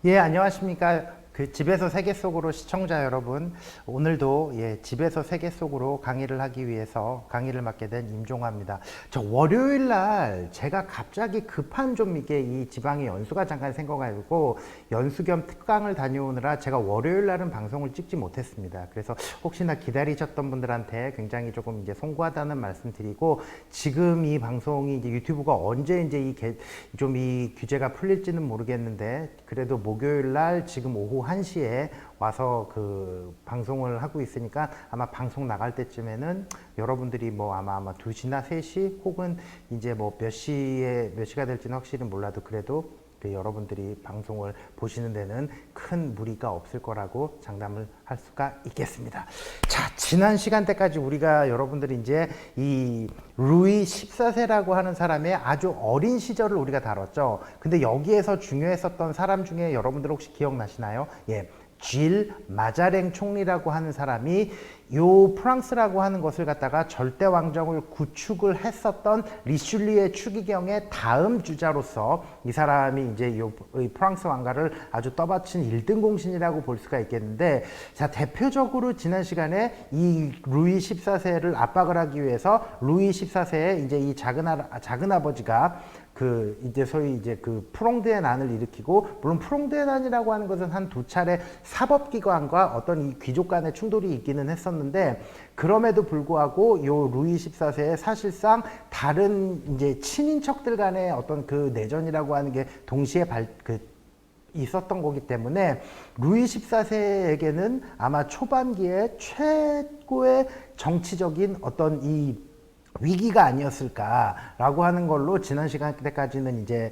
예, 안녕하십니까. 집에서 세계 속으로 시청자 여러분. 오늘도 집에서 세계 속으로 강의를 하기 위해서 강의를 맡게 된 임종화입니다. 저 월요일 날 제가 갑자기 급한 좀 이게 이 지방에 연수가 잠깐 생겨가지고 연수 겸 특강을 다녀오느라 제가 월요일 날은 방송을 찍지 못했습니다. 그래서 혹시나 기다리셨던 분들한테 굉장히 조금 이제 송구하다는 말씀 드리고, 지금 이 방송이 이제 유튜브가 언제 이제 좀 이 규제가 풀릴지는 모르겠는데, 그래도 목요일 날 지금 오후 1시에 와서 그 방송을 하고 있으니까 아마 방송 나갈 때쯤에는 여러분들이 뭐 아마 2시나 3시 혹은 이제 뭐 몇 시가 될지는 확실히 몰라도 그래도 여러분들이 방송을 보시는 데는 큰 무리가 없을 거라고 장담을 할 수가 있겠습니다. 자, 지난 시간대까지 우리가 여러분들이 이제 이 루이 14세라고 하는 사람의 아주 어린 시절을 우리가 다뤘죠. 근데 여기에서 중요했었던 사람 중에 여러분들 혹시 기억나시나요? 예. 질 마자랭 총리라고 하는 사람이 요 프랑스라고 하는 것을 갖다가 절대 왕정을 구축을 했었던 리슐리의 추기경의 다음 주자로서 이 사람이 이제 요 프랑스 왕가를 아주 떠받친 1등 공신이라고 볼 수가 있겠는데, 자, 대표적으로 지난 시간에 이 루이 14세를 압박을 하기 위해서 루이 14세의 이제 이 작은 아버지가 이제 소위 이제 프롱드의 난을 일으키고, 물론 프롱드의 난이라고 하는 것은 한 2차례 사법기관과 어떤 이 귀족 간의 충돌이 있기는 했었는데, 그럼에도 불구하고 요 루이 14세의 사실상 다른 이제 친인척들 간의 어떤 그 내전이라고 하는 게 동시에 있었던 거기 때문에 루이 14세에게는 아마 초반기에 최고의 정치적인 어떤 이 위기가 아니었을까라고 하는 걸로 지난 시간 때까지는 이제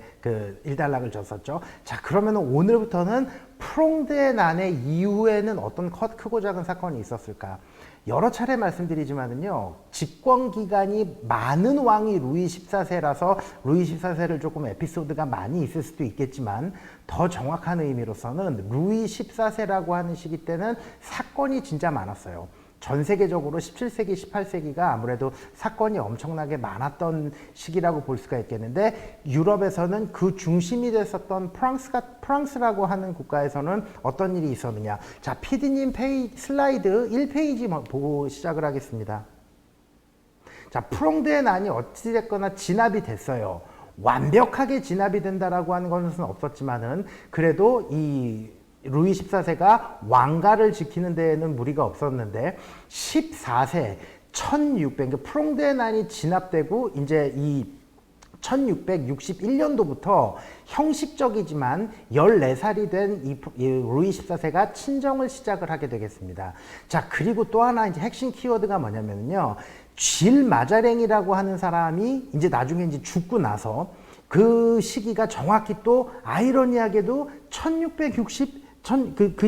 일단락을 줬었죠. 자, 그러면 오늘부터는 프롱드의 난의 이후에는 어떤 크고 작은 사건이 있었을까? 여러 차례 말씀드리지만은요, 집권 기간이 많은 왕이 루이 14세라서 루이 14세를 조금 에피소드가 많이 있을 수도 있겠지만, 더 정확한 의미로서는 루이 14세라고 하는 시기 때는 사건이 진짜 많았어요. 전 세계적으로 17세기, 18세기가 아무래도 사건이 엄청나게 많았던 시기라고 볼 수가 있겠는데, 유럽에서는 그 중심이 됐었던 프랑스라고 하는 국가에서는 어떤 일이 있었느냐. 자, PD님 슬라이드 1페이지 보고 시작을 하겠습니다. 자, 프롱드의 난이 어찌됐거나 진압이 됐어요. 완벽하게 진압이 된다라고 하는 것은 없었지만은, 그래도 이 루이 14세가 왕가를 지키는 데에는 무리가 없었는데, 14세 1600 프롱드의 난이 진압되고 이제 이 1661년도부터 형식적이지만 14살이 된 이 루이 14세가 친정을 시작을 하게 되겠습니다. 자, 그리고 또 하나 이제 핵심 키워드가 뭐냐면요, 질 마자랭이라고 하는 사람이 이제 나중에 이제 죽고 나서 그 시기가 정확히 또 아이러니하게도 1660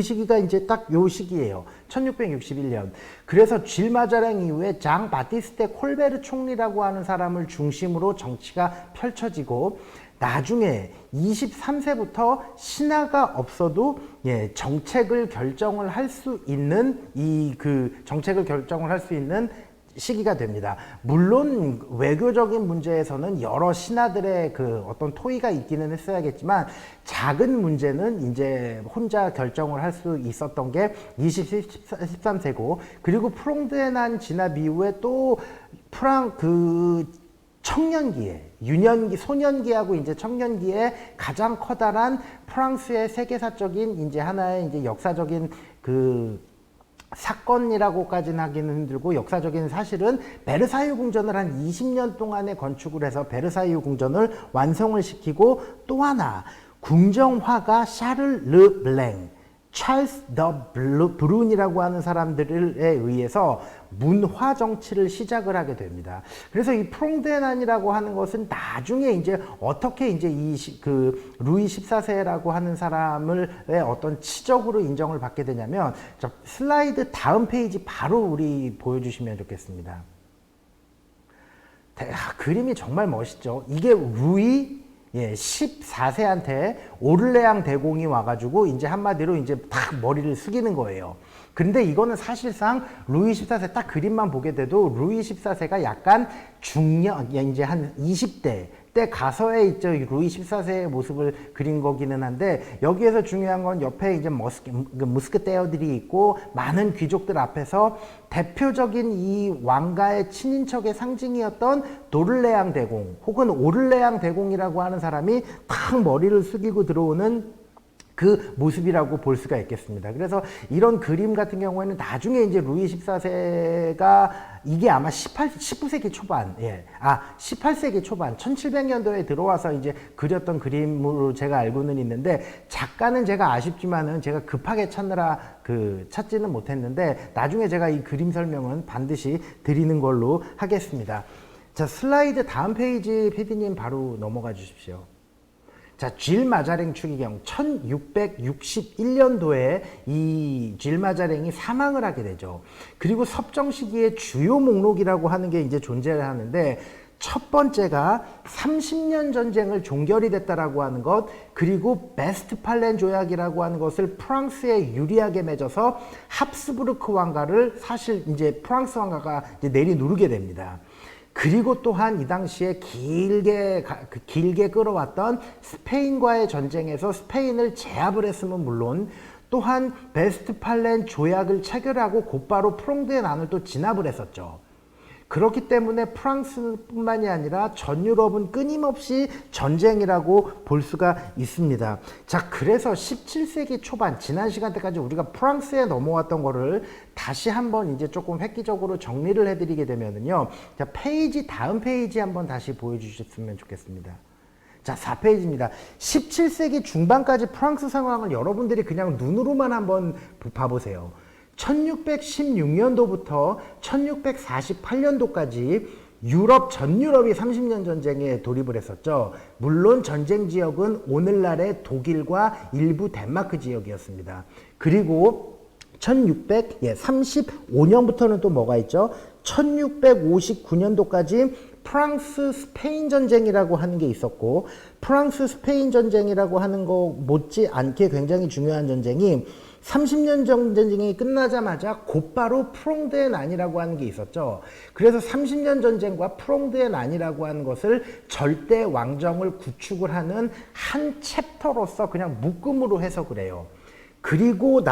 시기가 이제 딱 요 시기예요. 1661년. 그래서 질 마자랭 이후에 장 바티스테 콜베르 총리라고 하는 사람을 중심으로 정치가 펼쳐지고, 나중에 23세부터 신하가 없어도 정책을 결정을 할 수 있는 정책을 결정을 할 수 있는 시기가 됩니다. 물론 외교적인 문제에서는 여러 신하들의 어떤 토의가 있기는 했어야겠지만, 작은 문제는 이제 혼자 결정을 할 수 있었던 게 13세고, 그리고 프롱드의 난 진압 이후에 또 청년기에, 소년기하고 이제 청년기에 가장 커다란 프랑스의 세계사적인 이제 하나의 이제 역사적인 사건이라고까지는 하기는 힘들고, 역사적인 사실은 베르사유 궁전을 한 20년 동안에 건축을 해서 베르사유 궁전을 완성을 시키고, 또 하나 궁정화가 샤를 르블랭, 찰스 더 브룬이라고 하는 사람들에 의해서 문화 정치를 시작을 하게 됩니다. 그래서 이 프롱드의 난이라고 하는 것은 나중에 이제 어떻게 이제 루이 14세라고 하는 사람을 어떤 치적으로 인정을 받게 되냐면, 슬라이드 다음 페이지 바로 우리 보여주시면 좋겠습니다. 그림이 정말 멋있죠. 이게 루이 14세한테 오를레앙 대공이 와가지고 이제 한마디로 이제 딱 머리를 숙이는 거예요. 근데 이거는 사실상 루이 14세 딱 그림만 보게 돼도 루이 14세가 약간 중년, 이제 한 20대 때 가서에 있죠. 루이 14세의 모습을 그린 거기는 한데, 여기에서 중요한 건 옆에 이제 무스크테어들이 있고 많은 귀족들 앞에서 대표적인 이 왕가의 친인척의 상징이었던 도를레앙 대공 혹은 오를레앙 대공이라고 하는 사람이 탁 머리를 숙이고 들어오는 그 모습이라고 볼 수가 있겠습니다. 그래서 이런 그림 같은 경우에는 나중에 이제 루이 14세가 이게 아마 19세기 초반, 18세기 초반, 1700년도에 들어와서 이제 그렸던 그림으로 제가 알고는 있는데, 작가는 제가 아쉽지만은 제가 급하게 찾느라 찾지는 못했는데, 나중에 제가 이 그림 설명은 반드시 드리는 걸로 하겠습니다. 자, 슬라이드 다음 페이지 PD님 바로 넘어가 주십시오. 자, 쥘 마자랭 추기경 1661년도에 이 쥘 마자랭이 사망을 하게 되죠. 그리고 섭정 시기의 주요 목록이라고 하는 게 이제 존재를 하는데, 첫 번째가 30년 전쟁을 종결이 됐다라고 하는 것, 그리고 베스트팔렌 조약이라고 하는 것을 프랑스에 유리하게 맺어서 합스부르크 왕가를 사실 이제 프랑스 왕가가 이제 내리누르게 됩니다. 그리고 또한 이 당시에 길게 끌어왔던 스페인과의 전쟁에서 스페인을 제압을 했으면 물론, 또한 베스트팔렌 조약을 체결하고 곧바로 프랑스의 난을 또 진압을 했었죠. 그렇기 때문에 프랑스뿐만이 아니라 전 유럽은 끊임없이 전쟁이라고 볼 수가 있습니다. 자, 그래서 17세기 초반, 지난 시간 때까지 우리가 프랑스에 넘어왔던 거를 다시 한번 이제 조금 획기적으로 정리를 해드리게 되면은요. 자, 다음 페이지 한번 다시 보여주셨으면 좋겠습니다. 자, 4페이지입니다. 17세기 중반까지 프랑스 상황을 여러분들이 그냥 눈으로만 한번 봐보세요. 1616년도부터 1648년도까지 전 유럽이 30년 전쟁에 돌입을 했었죠. 물론 전쟁 지역은 오늘날의 독일과 일부 덴마크 지역이었습니다. 그리고 1635년부터는 또 뭐가 있죠? 1659년도까지 프랑스 스페인 전쟁이라고 하는 게 있었고, 프랑스 스페인 전쟁이라고 하는 거 못지않게 굉장히 중요한 전쟁이 30년 전쟁이 끝나자마자 곧바로 프랑스의 난이라고 하는 게 있었죠. 그래서 30년 전쟁과 프랑스의 난이라고 하는 것을 절대 왕정을 구축을 하는 한 챕터로서 그냥 묶음으로 해석을 해요. 그리고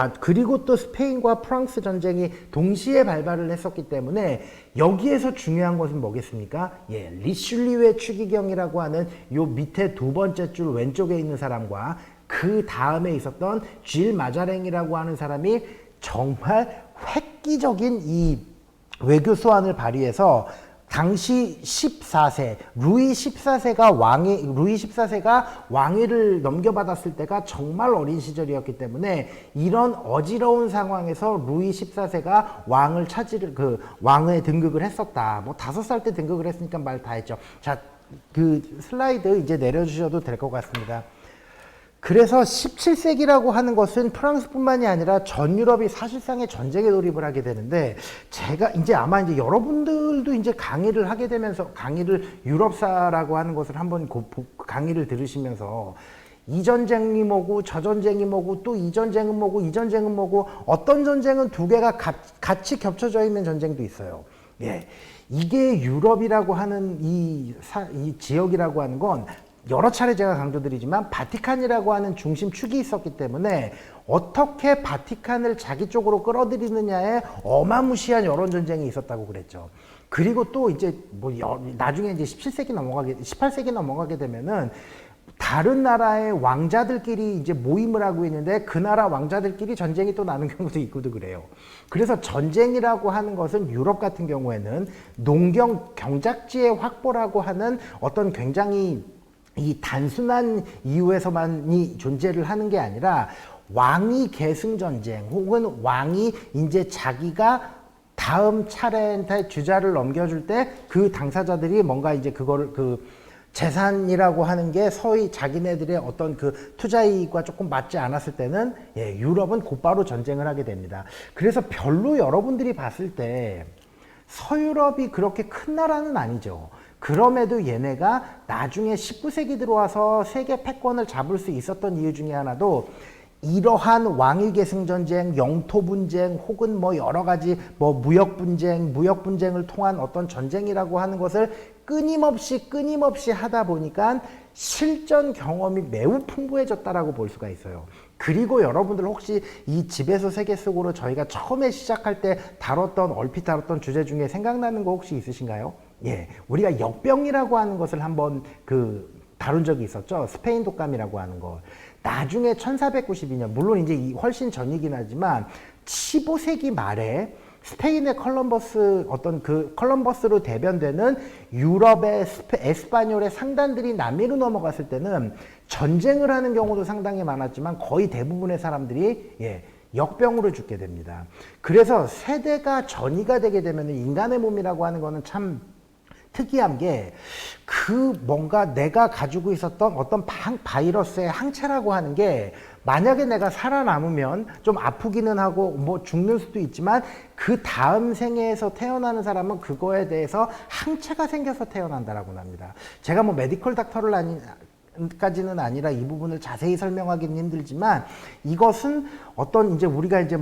또 스페인과 프랑스 전쟁이 동시에 발발을 했었기 때문에 여기에서 중요한 것은 뭐겠습니까? 리슐리우의 추기경이라고 하는 요 밑에 두 번째 줄 왼쪽에 있는 사람과 그 다음에 있었던 쥘 마자랭이라고 하는 사람이 정말 획기적인 이 외교 수완을 발휘해서 당시 14세, 루이 14세가 왕위를 넘겨받았을 때가 정말 어린 시절이었기 때문에 이런 어지러운 상황에서 루이 14세가 왕의 등극을 했었다. 뭐 5살 때 등극을 했으니까 말 다 했죠. 자, 슬라이드 이제 내려주셔도 될 것 같습니다. 그래서 17세기라고 하는 것은 프랑스뿐만이 아니라 전 유럽이 사실상의 전쟁에 돌입을 하게 되는데, 제가 이제 아마 이제 여러분들도 이제 강의를 하게 되면서 유럽사라고 하는 것을 한번 강의를 들으시면서 이 전쟁이 뭐고 저 전쟁이 뭐고 또 이 전쟁은 뭐고 이 전쟁은 뭐고, 어떤 전쟁은 두 개가 같이 겹쳐져 있는 전쟁도 있어요. 이게 유럽이라고 하는 이 지역이라고 하는 건 여러 차례 제가 강조드리지만 바티칸이라고 하는 중심축이 있었기 때문에 어떻게 바티칸을 자기 쪽으로 끌어들이느냐에 어마무시한 여론 전쟁이 있었다고 그랬죠. 그리고 또 이제 나중에 이제 18세기 넘어가게 되면은 다른 나라의 왕자들끼리 이제 모임을 하고 있는데 그 나라 왕자들끼리 전쟁이 또 나는 경우도 있고도 그래요. 그래서 전쟁이라고 하는 것은 유럽 같은 경우에는 경작지의 확보라고 하는 어떤 굉장히 이 단순한 이유에서만이 존재를 하는 게 아니라, 왕위 계승 전쟁 혹은 왕이 이제 자기가 다음 차례한테 주자를 넘겨줄 때 그 당사자들이 뭔가 이제 그거를 재산이라고 하는 게 서히 자기네들의 어떤 투자 이익과 조금 맞지 않았을 때는 유럽은 곧바로 전쟁을 하게 됩니다. 그래서 별로 여러분들이 봤을 때 서유럽이 그렇게 큰 나라는 아니죠. 그럼에도 얘네가 나중에 19세기 들어와서 세계 패권을 잡을 수 있었던 이유 중에 하나도 이러한 왕위계승 전쟁, 영토 분쟁 혹은 뭐 여러 가지 뭐 무역 분쟁을 통한 어떤 전쟁이라고 하는 것을 끊임없이 하다 보니까 실전 경험이 매우 풍부해졌다라고 볼 수가 있어요. 그리고 여러분들 혹시 이 집에서 세계 속으로 저희가 처음에 시작할 때 얼핏 다뤘던 주제 중에 생각나는 거 혹시 있으신가요? 예, 우리가 역병이라고 하는 것을 한번 다룬 적이 있었죠. 스페인 독감이라고 하는 거. 나중에 1492년, 물론 이제 훨씬 전이긴 하지만 15세기 말에 스페인의 컬럼버스로 대변되는 유럽의 에스파뇰의 상단들이 남미로 넘어갔을 때는 전쟁을 하는 경우도 상당히 많았지만 거의 대부분의 사람들이 역병으로 죽게 됩니다. 그래서 세대가 전이가 되게 되면 인간의 몸이라고 하는 거는 참 특이한 게 뭔가 내가 가지고 있었던 어떤 바이러스의 항체라고 하는 게 만약에 내가 살아남으면 좀 아프기는 하고 뭐 죽는 수도 있지만 그 다음 생애에서 태어나는 사람은 그거에 대해서 항체가 생겨서 태어난다라고 합니다. 제가 뭐 메디컬 닥터를 까지는 아니라 이 부분을 자세히 설명하기는 힘들지만 이것은 어떤 이제 우리가 이제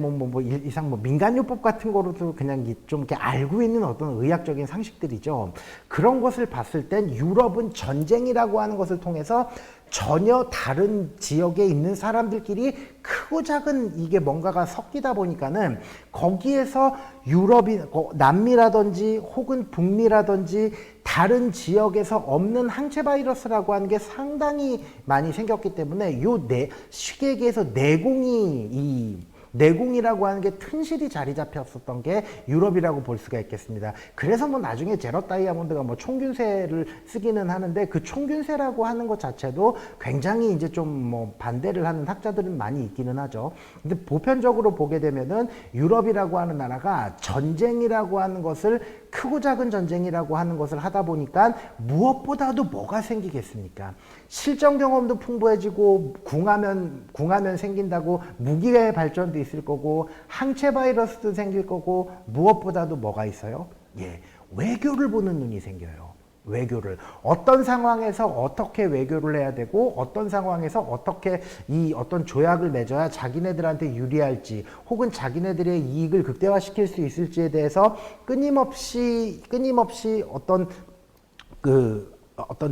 이상 민간요법 같은 거로도 그냥 좀 이렇게 알고 있는 어떤 의학적인 상식들이죠. 그런 것을 봤을 땐 유럽은 전쟁이라고 하는 것을 통해서 전혀 다른 지역에 있는 사람들끼리 크고 작은 이게 뭔가가 섞이다 보니까는 거기에서 남미라든지 혹은 북미라든지 다른 지역에서 없는 항체 바이러스라고 하는 게 상당히 많이 생겼기 때문에 쉽게 얘기해서 내공이라고 하는 게 튼실히 자리 잡혔었던 게 유럽이라고 볼 수가 있겠습니다. 그래서 뭐 나중에 제럿 다이아몬드가 뭐 총균세를 쓰기는 하는데 그 총균세라고 하는 것 자체도 굉장히 이제 좀 뭐 반대를 하는 학자들은 많이 있기는 하죠. 근데 보편적으로 보게 되면은 유럽이라고 하는 나라가 전쟁이라고 하는 것을 크고 작은 전쟁이라고 하는 것을 하다 보니까 무엇보다도 뭐가 생기겠습니까? 실전 경험도 풍부해지고 궁하면 생긴다고 무기의 발전도 있을 거고 항체 바이러스도 생길 거고 무엇보다도 뭐가 있어요? 외교를 보는 눈이 생겨요. 외교를 어떤 상황에서 어떻게 외교를 해야 되고 어떤 상황에서 어떻게 이 어떤 조약을 맺어야 자기네들한테 유리할지 혹은 자기네들의 이익을 극대화시킬 수 있을지에 대해서 끊임없이 어떤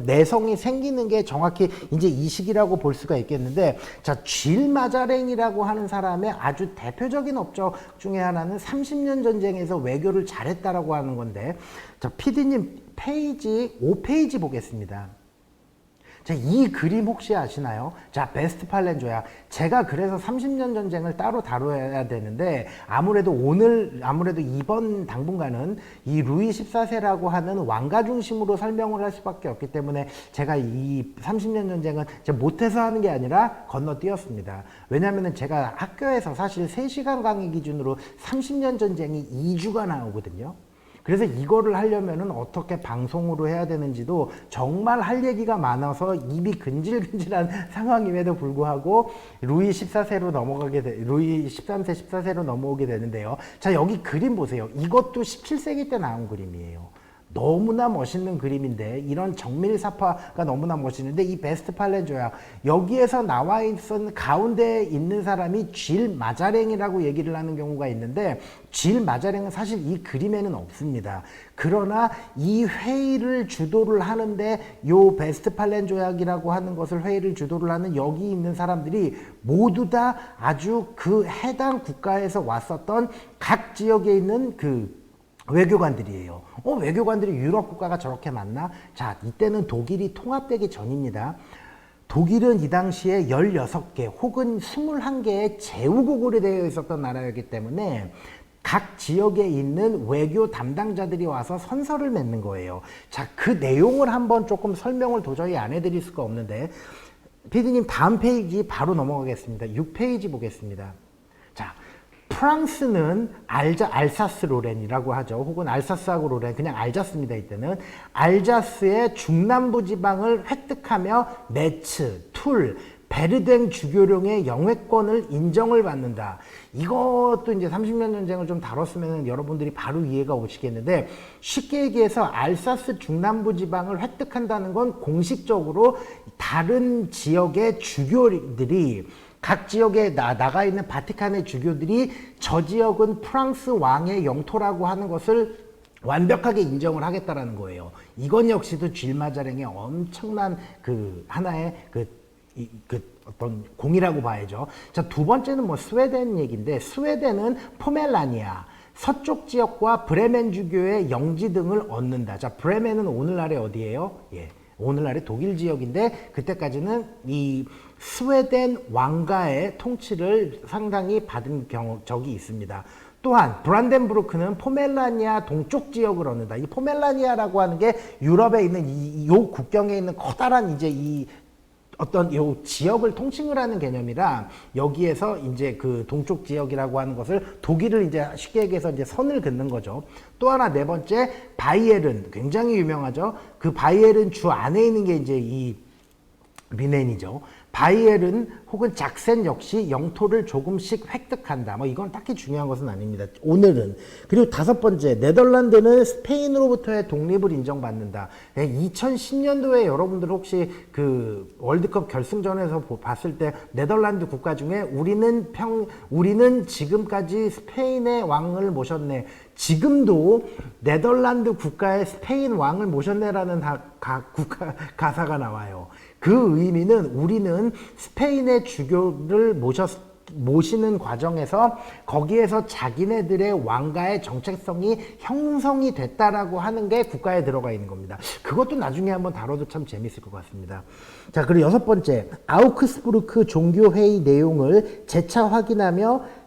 내성이 생기는 게 정확히 이제 이 시기라고 볼 수가 있겠는데, 자, 쥘 마자랭이라고 하는 사람의 아주 대표적인 업적 중에 하나는 30년 전쟁에서 외교를 잘했다라고 하는 건데, 자, PD님 페이지 5페이지 보겠습니다. 자, 이 그림 혹시 아시나요? 자, 베스트팔렌조약. 제가 그래서 30년 전쟁을 따로 다뤄야 되는데 아무래도 이번 당분간은 이 루이 14세라고 하는 왕가 중심으로 설명을 할 수밖에 없기 때문에 제가 이 30년 전쟁은 못해서 하는 게 아니라 건너뛰었습니다. 왜냐하면 제가 학교에서 사실 3시간 강의 기준으로 30년 전쟁이 2주가 나오거든요. 그래서 이거를 하려면은 어떻게 방송으로 해야 되는지도 정말 할 얘기가 많아서 입이 근질근질한 상황임에도 불구하고 루이 13세, 14세로 넘어오게 되는데요. 자, 여기 그림 보세요. 이것도 17세기 때 나온 그림이에요. 너무나 멋있는 그림인데, 이런 정밀사파가 너무나 멋있는데, 이 베스트팔렌 조약, 여기에서 나와 있는 가운데에 있는 사람이 쥘 마자랭이라고 얘기를 하는 경우가 있는데, 쥘 마자랭은 사실 이 그림에는 없습니다. 그러나 이 회의를 주도를 하는데, 요 베스트팔렌 조약이라고 하는 것을 회의를 주도를 하는 여기 있는 사람들이 모두 다 아주 그 해당 국가에서 왔었던 각 지역에 있는 외교관들이에요. 외교관들이 유럽 국가가 저렇게 많나? 자, 이때는 독일이 통합되기 전입니다. 독일은 이 당시에 16개 혹은 21개의 제후국으로 되어 있었던 나라였기 때문에 각 지역에 있는 외교 담당자들이 와서 선서를 맺는 거예요. 자, 그 내용을 한번 조금 설명을 도저히 안 해드릴 수가 없는데, 피디님 다음 페이지 바로 넘어가겠습니다. 6페이지 보겠습니다. 자, 프랑스는 알사스 로렌이라고 하죠. 혹은 알사스하고 로렌, 그냥 알자스입니다. 이때는 알자스의 중남부 지방을 획득하며 메츠, 툴, 베르댕 주교령의 영해권을 인정을 받는다. 이것도 이제 30년 전쟁을 좀 다뤘으면 여러분들이 바로 이해가 오시겠는데, 쉽게 얘기해서 알사스 중남부 지방을 획득한다는 건 공식적으로 다른 지역의 주교들이 각 지역에 나가 있는 바티칸의 주교들이 저 지역은 프랑스 왕의 영토라고 하는 것을 완벽하게 인정을 하겠다라는 거예요. 이건 역시도 쥘 마자랭의 엄청난 그 하나의 그 어떤 공이라고 봐야죠. 자, 두 번째는 뭐 스웨덴 얘기인데, 스웨덴은 포멜라니아 서쪽 지역과 브레멘 주교의 영지 등을 얻는다. 자, 브레멘은 오늘날의 어디예요? 예, 오늘날의 독일 지역인데, 그때까지는 이 스웨덴 왕가의 통치를 상당히 받은 적이 있습니다. 또한 브란덴부르크는 포멜라니아 동쪽 지역을 얻는다. 이 포멜라니아라고 하는 게 유럽에 있는 요 국경에 있는 커다란 이제 이 어떤 요 지역을 통칭을 하는 개념이라, 여기에서 이제 그 동쪽 지역이라고 하는 것을 독일을 이제 쉽게 얘기해서 이제 선을 긋는 거죠. 또 하나 네 번째, 바이에른, 굉장히 유명하죠. 그 바이에른 주 안에 있는 게 이제 이 리넨이죠. 바이에른 혹은 작센 역시 영토를 조금씩 획득한다. 뭐 이건 딱히 중요한 것은 아닙니다. 오늘은. 그리고 다섯 번째, 네덜란드는 스페인으로부터의 독립을 인정받는다. 2010년도에 여러분들 혹시 그 월드컵 결승전에서 봤을 때 네덜란드 국가 중에 우리는 지금까지 스페인의 왕을 모셨네. 지금도 네덜란드 국가의 스페인 왕을 모셨네라는 가사가 나와요. 그 의미는 우리는 스페인의 주교를 모시는 과정에서 거기에서 자기네들의 왕가의 정체성이 형성이 됐다라고 하는 게 국가에 들어가 있는 겁니다. 그것도 나중에 한번 다뤄도 참 재밌을 것 같습니다. 자, 그리고 여섯 번째, 아우크스부르크 종교회의 내용을 재차 확인하며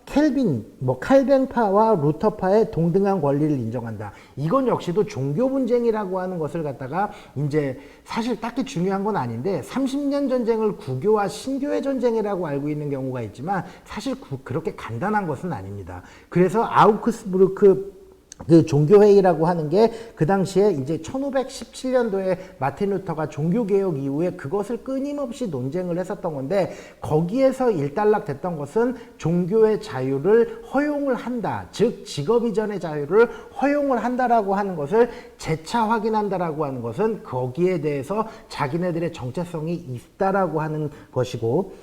칼뱅파와 루터파의 동등한 권리를 인정한다. 이건 역시도 종교 분쟁이라고 하는 것을 갖다가 이제 사실 딱히 중요한 건 아닌데, 30년 전쟁을 구교와 신교의 전쟁이라고 알고 있는 경우가 있지만 사실 그렇게 간단한 것은 아닙니다. 그래서 아우크스부르크 그 종교회의라고 하는 게 그 당시에 이제 1517년도에 마틴 루터가 종교개혁 이후에 그것을 끊임없이 논쟁을 했었던 건데, 거기에서 일단락 됐던 것은 종교의 자유를 허용을 한다. 즉, 직업 이전의 자유를 허용을 한다라고 하는 것을 재차 확인한다라고 하는 것은 거기에 대해서 자기네들의 정체성이 있다라고 하는 것이고,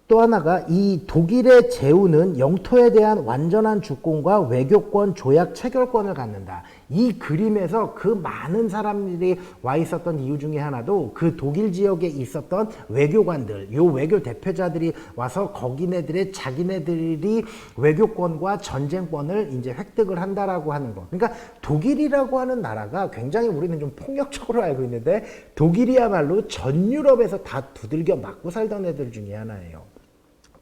또 하나가 이 독일의 제후는 영토에 대한 완전한 주권과 외교권, 조약, 체결권을 갖는다. 이 그림에서 그 많은 사람들이 와 있었던 이유 중에 하나도 그 독일 지역에 있었던 외교관들, 요 외교 대표자들이 와서 자기네들이 외교권과 전쟁권을 이제 획득을 한다라고 하는 거. 그러니까 독일이라고 하는 나라가 굉장히 우리는 좀 폭력적으로 알고 있는데, 독일이야말로 전 유럽에서 다 두들겨 맞고 살던 애들 중에 하나예요.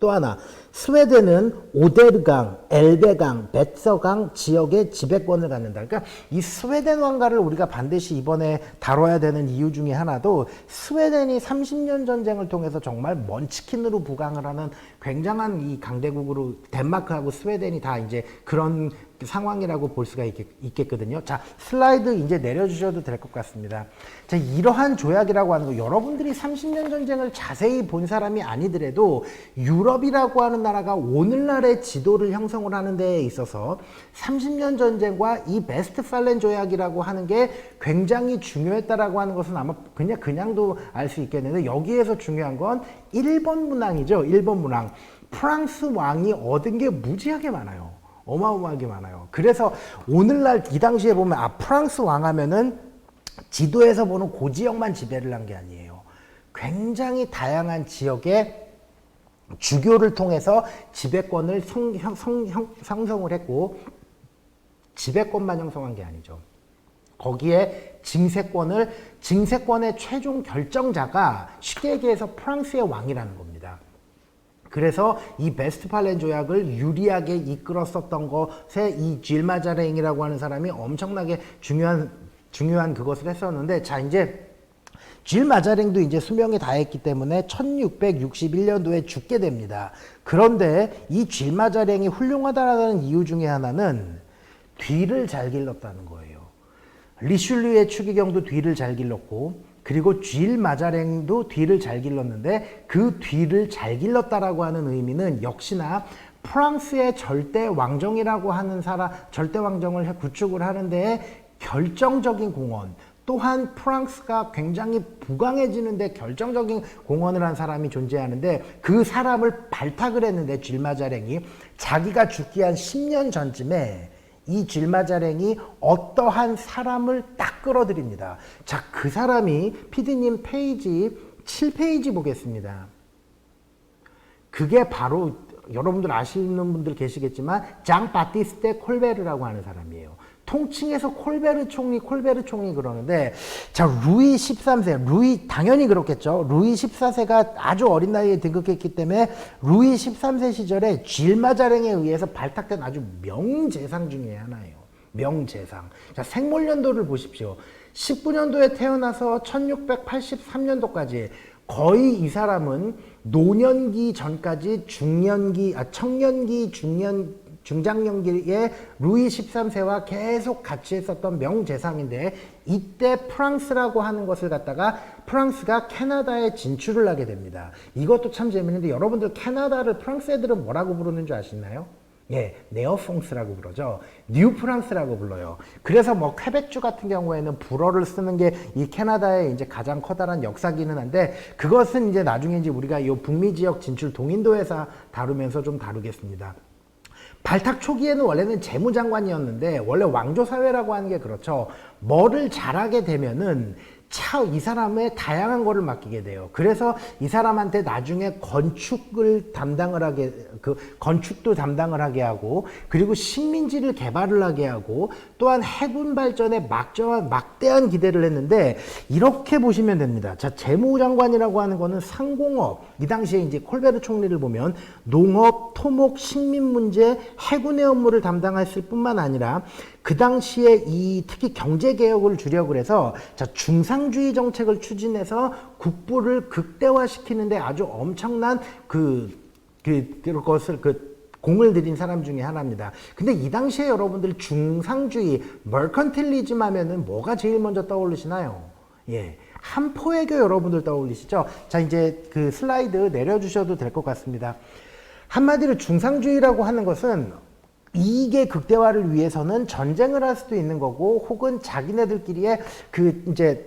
또 하나, 스웨덴은 오데르강, 엘베강, 베서강 지역의 지배권을 갖는다. 그러니까 이 스웨덴 왕가를 우리가 반드시 이번에 다뤄야 되는 이유 중에 하나도, 스웨덴이 30년 전쟁을 통해서 정말 먼치킨으로 부강을 하는 굉장한 이 강대국으로, 덴마크하고 스웨덴이 다 이제 그런 상황이라고 볼 수가 있겠거든요. 자, 슬라이드 이제 내려주셔도 될 것 같습니다. 자, 이러한 조약이라고 하는 거, 여러분들이 30년 전쟁을 자세히 본 사람이 아니더라도 유럽이라고 하는 나라가 오늘날의 지도를 형성을 하는 데에 있어서 30년 전쟁과 이 베스트팔렌 조약이라고 하는 게 굉장히 중요했다라고 하는 것은 아마 그냥도 알 수 있겠는데, 여기에서 중요한 건 일본 문항이죠. 일본 문항. 프랑스 왕이 얻은 게 무지하게 많아요. 어마어마하게 많아요. 그래서 오늘날 이 당시에 보면 프랑스 왕 하면은 지도에서 보는 그 지역만 지배를 한 게 아니에요. 굉장히 다양한 지역의 주교를 통해서 지배권을 형성을 했고, 지배권만 형성한 게 아니죠. 거기에 징세권의 최종 결정자가 쉽게 얘기해서 프랑스의 왕이라는 겁니다. 그래서 이 베스트팔렌 조약을 유리하게 이끌었었던 것에 이 쥘 마자랭이라고 하는 사람이 엄청나게 중요한 그것을 했었는데, 자, 이제 쥘 마자랭도 이제 수명이 다했기 때문에 1661년도에 죽게 됩니다. 그런데 이 쥘 마자랭이 훌륭하다는 이유 중에 하나는 뒤를 잘 길렀다는 거예요. 리슐리의 추기경도 뒤를 잘 길렀고, 그리고 쥘 마자랭도 뒤를 잘 길렀는데, 그 뒤를 잘 길렀다라고 하는 의미는 역시나 프랑스의 절대 왕정이라고 하는 절대 왕정을 구축을 하는 데에 결정적인 공헌, 또한 프랑스가 굉장히 부강해지는데 결정적인 공헌을 한 사람이 존재하는데 그 사람을 발탁을 했는데 쥘 마자랭이 자기가 죽기 한 10년 전쯤에 이 쥘 마자랭이 어떠한 사람을 딱 끌어들입니다. 자, 그 사람이 PD님 페이지 7페이지 보겠습니다. 그게 바로 여러분들 아시는 분들 계시겠지만 장 바티스테 콜베르라고 하는 사람이에요. 통칭해서 콜베르 총리 그러는데, 자, 루이 13세, 루이 당연히 그렇겠죠. 루이 14세가 아주 어린 나이에 등극했기 때문에 루이 13세 시절에 쥘 마자랭에 의해서 발탁된 아주 명재상 중에 하나예요. 명재상. 자, 생몰년도를 보십시오. 19년도에 태어나서 1683년도까지 거의 이 사람은 노년기 전까지 청년기, 중장년기에 루이 13세와 계속 같이 했었던 명재상인데, 이때 프랑스라고 하는 것을 갖다가 프랑스가 캐나다에 진출을 하게 됩니다. 이것도 참 재밌는데, 여러분들 캐나다를 프랑스 애들은 뭐라고 부르는 줄 아시나요? 예, 네어퐁스라고 부르죠. 뉴 프랑스라고 불러요. 그래서 뭐 퀘벡주 같은 경우에는 불어를 쓰는 게 이 캐나다의 이제 가장 커다란 역사기는 한데, 그것은 이제 나중에 이제 우리가 이 북미 지역 진출 동인도에서 다루면서 좀 다루겠습니다. 발탁 초기에는 원래는 재무장관이었는데, 원래 왕조사회라고 하는 게 그렇죠. 뭐를 잘하게 되면은 이 사람의 다양한 거를 맡기게 돼요. 그래서 이 사람한테 나중에 건축도 담당을 하게 하고, 그리고 식민지를 개발을 하게 하고, 또한 해군 발전에 막대한 기대를 했는데, 이렇게 보시면 됩니다. 자, 재무장관이라고 하는 거는 상공업, 이 당시에 이제 콜베르 총리를 보면 농업, 토목, 식민 문제, 해군의 업무를 담당했을 뿐만 아니라 그 당시에 특히 경제 개혁을 주력을 해서, 자, 중상주의 정책을 추진해서 국부를 극대화시키는데 아주 엄청난 그것을 공을 들인 사람 중에 하나입니다. 근데 이 당시에 여러분들 중상주의, 멀컨틸리즘 하면은 뭐가 제일 먼저 떠오르시나요? 예. 한포외교 여러분들 떠올리시죠? 자, 이제 그 슬라이드 내려주셔도 될 것 같습니다. 한마디로 중상주의라고 하는 것은 이익의 극대화를 위해서는 전쟁을 할 수도 있는 거고, 혹은 자기네들끼리의 이제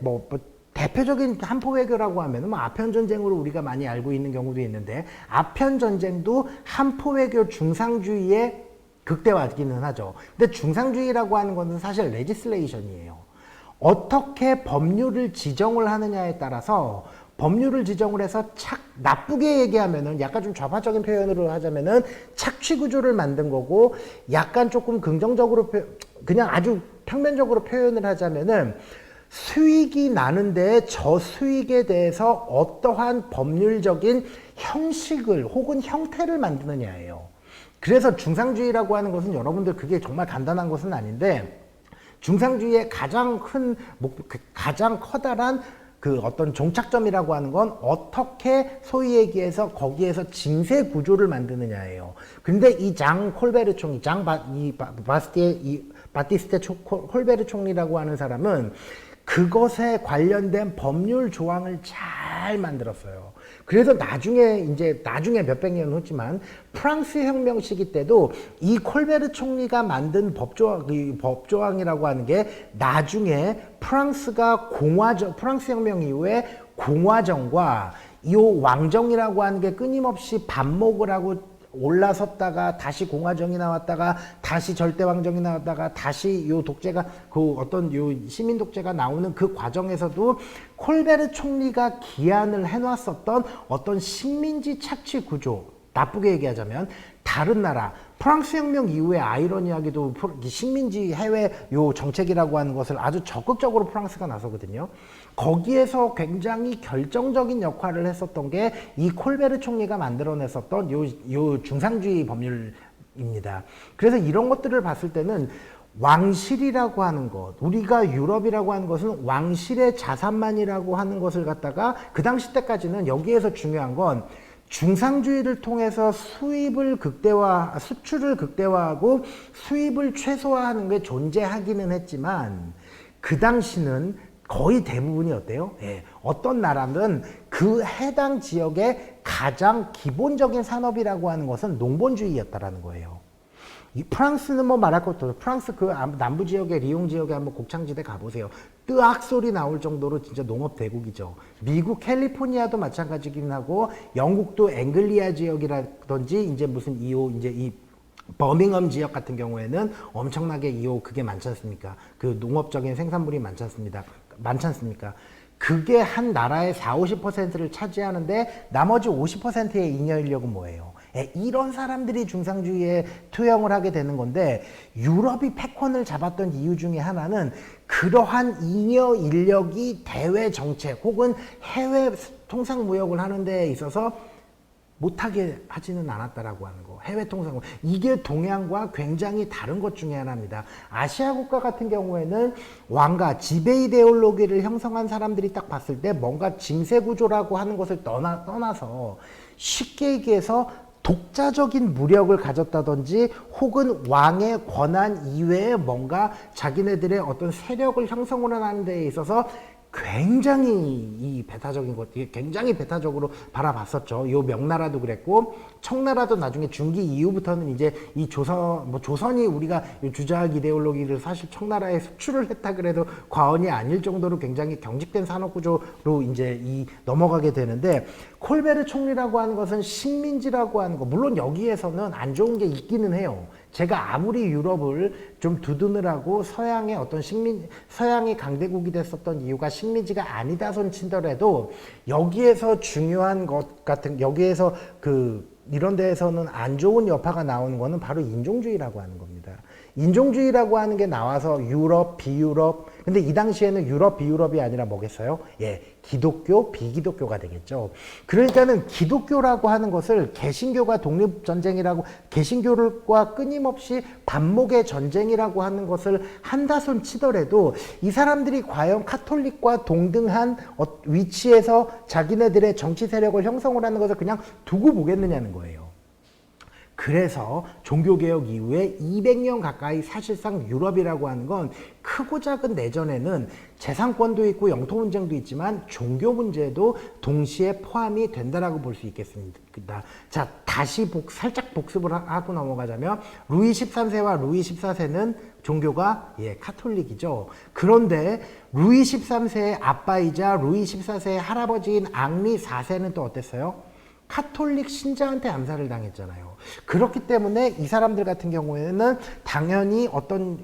대표적인 한포외교라고 하면 아편전쟁으로 우리가 많이 알고 있는 경우도 있는데, 아편전쟁도 한포외교 중상주의의 극대화기는 하죠. 근데 중상주의라고 하는 것은 사실 레지슬레이션이에요. 어떻게 법률을 지정을 하느냐에 따라서, 법률을 지정을 해서 나쁘게 얘기하면은, 약간 좀 좌파적인 표현으로 하자면은 착취 구조를 만든 거고, 약간 조금 긍정적으로 그냥 아주 평면적으로 표현을 하자면은 수익이 나는데 저 수익에 대해서 어떠한 법률적인 형식을 혹은 형태를 만드느냐예요. 그래서 중상주의라고 하는 것은 여러분들 그게 정말 간단한 것은 아닌데, 중상주의의 가장 커다란 어떤 종착점이라고 하는 건 어떻게 소위 얘기해서 거기에서 징세 구조를 만드느냐예요. 근데 이 장 콜베르 총리, 바티스테 콜베르 총리라고 하는 사람은 그것에 관련된 법률 조항을 잘 만들었어요. 그래서 나중에 몇백 년 후지만 프랑스 혁명 시기 때도 이 콜베르 총리가 만든 법조항이라고 하는 게 나중에 프랑스 혁명 이후에 공화정과 이 왕정이라고 하는 게 끊임없이 반목을 하고 올라섰다가 다시 공화정이 나왔다가 다시 절대왕정이 나왔다가 다시 요 독재가 요 시민 독재가 나오는 그 과정에서도 콜베르 총리가 기한을 해놨었던 어떤 식민지 착취 구조, 나쁘게 얘기하자면 다른 나라 프랑스 혁명 이후에 아이러니하게도 식민지 해외 요 정책이라고 하는 것을 아주 적극적으로 프랑스가 나서거든요. 거기에서 굉장히 결정적인 역할을 했었던 게 이 콜베르 총리가 만들어냈었던 요 중상주의 법률입니다. 그래서 이런 것들을 봤을 때는 왕실이라고 하는 것, 우리가 유럽이라고 하는 것은 왕실의 자산만이라고 하는 것을 갖다가 그 당시 때까지는 여기에서 중요한 건 중상주의를 통해서 수출을 극대화하고 수입을 최소화하는 게 존재하기는 했지만, 그 당시는 거의 대부분이 어때요? 예, 어떤 나라는 그 해당 지역의 가장 기본적인 산업이라고 하는 것은 농본주의였다라는 거예요. 이 프랑스는 뭐 말할 것도 없어요. 프랑스 그 남부 지역에 리옹 지역에 한번 곡창지대 가보세요. 뜨악 소리 나올 정도로 진짜 농업 대국이죠. 미국 캘리포니아도 마찬가지긴 하고 영국도 앵글리아 지역이라든지 이제 무슨 이제 이 버밍엄 지역 같은 경우에는 엄청나게 그게 많지 않습니까? 그 농업적인 생산물이 많지 않습니까? 그게 한 나라의 40~50%를 차지하는데 나머지 50%의 잉여 인력은 뭐예요? 이런 사람들이 중상주의에 투영을 하게 되는 건데 유럽이 패권을 잡았던 이유 중에 하나는 그러한 잉여 인력이 대외 정책 혹은 해외 통상무역을 하는 데 있어서 못하게 하지는 않았다라고 하는 거. 해외 통상 이게 동양과 굉장히 다른 것 중에 하나입니다. 아시아 국가 같은 경우에는 왕가 지배 이데올로기를 형성한 사람들이 딱 봤을 때 뭔가 징세 구조라고 하는 것을 떠나서 쉽게 얘기해서 독자적인 무력을 가졌다든지 혹은 왕의 권한 이외에 뭔가 자기네들의 어떤 세력을 형성을 하는 데 있어서 굉장히 굉장히 배타적으로 바라봤었죠. 요 명나라도 그랬고 청나라도 나중에 중기 이후부터는 이제 이 조선이 우리가 주자학 이데올로기를 사실 청나라에 수출을 했다 그래도 과언이 아닐 정도로 굉장히 경직된 산업 구조로 이제 넘어가게 되는데 콜베르 총리라고 하는 것은 식민지라고 하는 거 물론 여기에서는 안 좋은 게 있기는 해요. 제가 아무리 유럽을 좀 두드느라고 서양의 강대국이 됐었던 이유가 식민지가 아니다 손 치더라도 여기에서 중요한 것 같은 여기에서 이런 데에서는 안 좋은 여파가 나오는 거는 바로 인종주의라고 하는 겁니다. 인종주의라고 하는 게 나와서 유럽, 비유럽. 근데 이 당시에는 유럽, 비유럽이 아니라 뭐겠어요? 기독교, 비기독교가 되겠죠. 그러니까는 기독교라고 하는 것을 개신교가 독립전쟁이라고, 개신교과 끊임없이 반목의 전쟁이라고 하는 것을 한다손 치더라도 이 사람들이 과연 카톨릭과 동등한 위치에서 자기네들의 정치 세력을 형성을 하는 것을 그냥 두고 보겠느냐는 거예요. 그래서 종교개혁 이후에 200년 가까이 사실상 유럽이라고 하는 건 크고 작은 내전에는 재산권도 있고 영토 문제도 있지만 종교 문제도 동시에 포함이 된다라고 볼 수 있겠습니다. 자, 다시 살짝 복습을 하고 넘어가자면 루이 13세와 루이 14세는 종교가 카톨릭이죠. 그런데 루이 13세의 아빠이자 루이 14세의 할아버지인 앙리 4세는 또 어땠어요? 카톨릭 신자한테 암살을 당했잖아요. 그렇기 때문에 이 사람들 같은 경우에는 당연히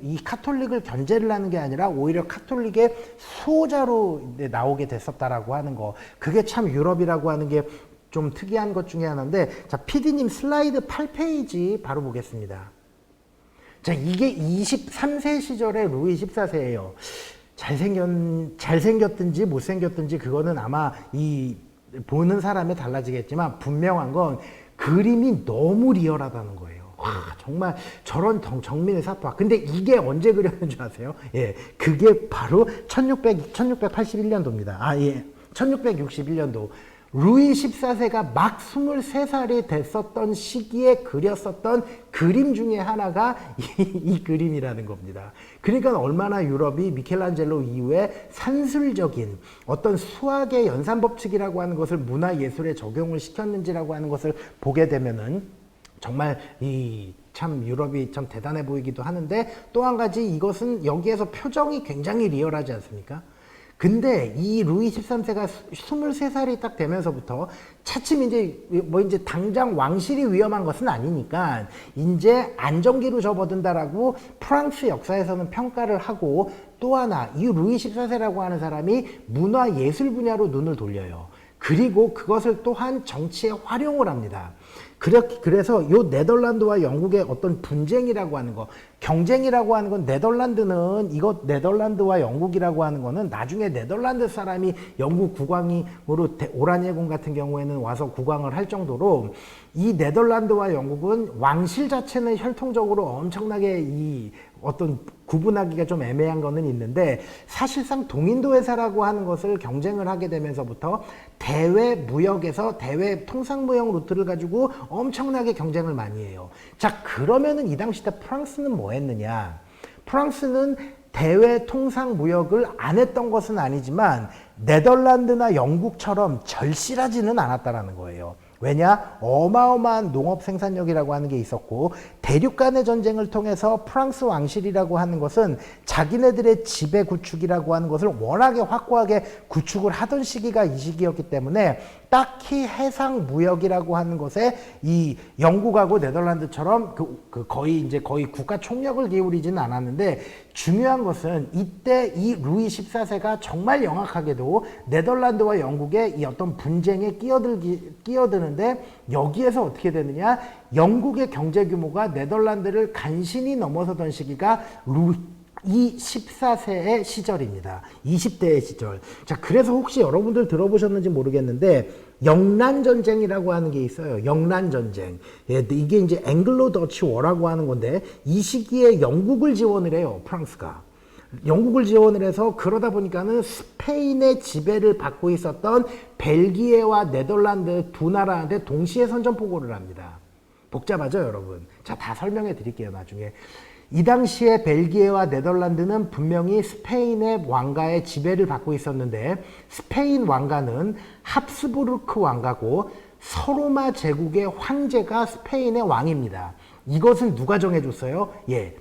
이 카톨릭을 견제를 하는 게 아니라 오히려 카톨릭의 수호자로 나오게 됐었다라고 하는 거. 그게 참 유럽이라고 하는 게 좀 특이한 것 중에 하나인데, 자, PD님 슬라이드 8페이지 바로 보겠습니다. 자, 이게 23세 시절의 루이 14세예요. 잘생겼든지 못생겼든지 그거는 아마 보는 사람에 달라지겠지만 분명한 건 그림이 너무 리얼하다는 거예요. 와, 정말 저런 정민의 사파. 근데 이게 언제 그렸는 줄 아세요? 그게 바로 1681년도입니다. 1661년도. 루이 14세가 막 23살이 됐었던 시기에 그렸었던 그림 중에 하나가 이 그림이라는 겁니다. 그러니까 얼마나 유럽이 미켈란젤로 이후에 산술적인 어떤 수학의 연산법칙이라고 하는 것을 문화예술에 적용을 시켰는지라고 하는 것을 보게 되면은 정말 참 유럽이 참 대단해 보이기도 하는데, 또 한 가지 이것은 여기에서 표정이 굉장히 리얼하지 않습니까? 근데 이 루이 13세가 23살이 딱 되면서부터 차츰 이제 당장 왕실이 위험한 것은 아니니까 이제 안정기로 접어든다라고 프랑스 역사에서는 평가를 하고, 또 하나 이 루이 14세라고 하는 사람이 문화예술 분야로 눈을 돌려요. 그리고 그것을 또한 정치에 활용을 합니다. 그래서 요 네덜란드와 영국의 어떤 분쟁이라고 하는 거, 경쟁이라고 하는 건 네덜란드와 영국이라고 하는 거는 나중에 네덜란드 사람이 영국 국왕으로 오라니에공 같은 경우에는 와서 국왕을 할 정도로 이 네덜란드와 영국은 왕실 자체는 혈통적으로 엄청나게 어떤 구분하기가 좀 애매한 거는 있는데, 사실상 동인도 회사라고 하는 것을 경쟁을 하게 되면서부터 대외 무역에서 대외 통상무역 루트를 가지고 엄청나게 경쟁을 많이 해요. 자, 그러면은 이 당시 때 프랑스는 뭐 했느냐? 프랑스는 대외 통상 무역을 안 했던 것은 아니지만 네덜란드나 영국처럼 절실하지는 않았다라는 거예요. 왜냐? 어마어마한 농업 생산력이라고 하는 게 있었고, 대륙 간의 전쟁을 통해서 프랑스 왕실이라고 하는 것은 자기네들의 지배 구축이라고 하는 것을 워낙에 확고하게 구축을 하던 시기가 이 시기였기 때문에 딱히 해상 무역이라고 하는 것에 이 영국하고 네덜란드처럼 거의 국가 총력을 기울이지는 않았는데, 중요한 것은 이때 이 루이 14세가 정말 영악하게도 네덜란드와 영국의 이 어떤 분쟁에 끼어드는데, 여기에서 어떻게 되느냐? 영국의 경제 규모가 네덜란드를 간신히 넘어서던 시기가 루이 14세의 시절입니다. 20대의 시절. 자, 그래서 혹시 여러분들 들어보셨는지 모르겠는데, 영란전쟁이라고 하는 게 있어요. 영란전쟁. 예, 이게 이제 앵글로 더치 워라고 하는 건데, 이 시기에 영국을 지원을 해요, 프랑스가. 영국을 지원을 해서, 그러다 보니까는 스페인의 지배를 받고 있었던 벨기에와 네덜란드 두 나라한테 동시에 선전포고를 합니다. 복잡하죠, 여러분? 자, 다 설명해 드릴게요, 나중에. 이 당시에 벨기에와 네덜란드는 분명히 스페인의 왕가의 지배를 받고 있었는데, 스페인 왕가는 합스부르크 왕가고 서로마 제국의 황제가 스페인의 왕입니다. 이것은 누가 정해줬어요? 예,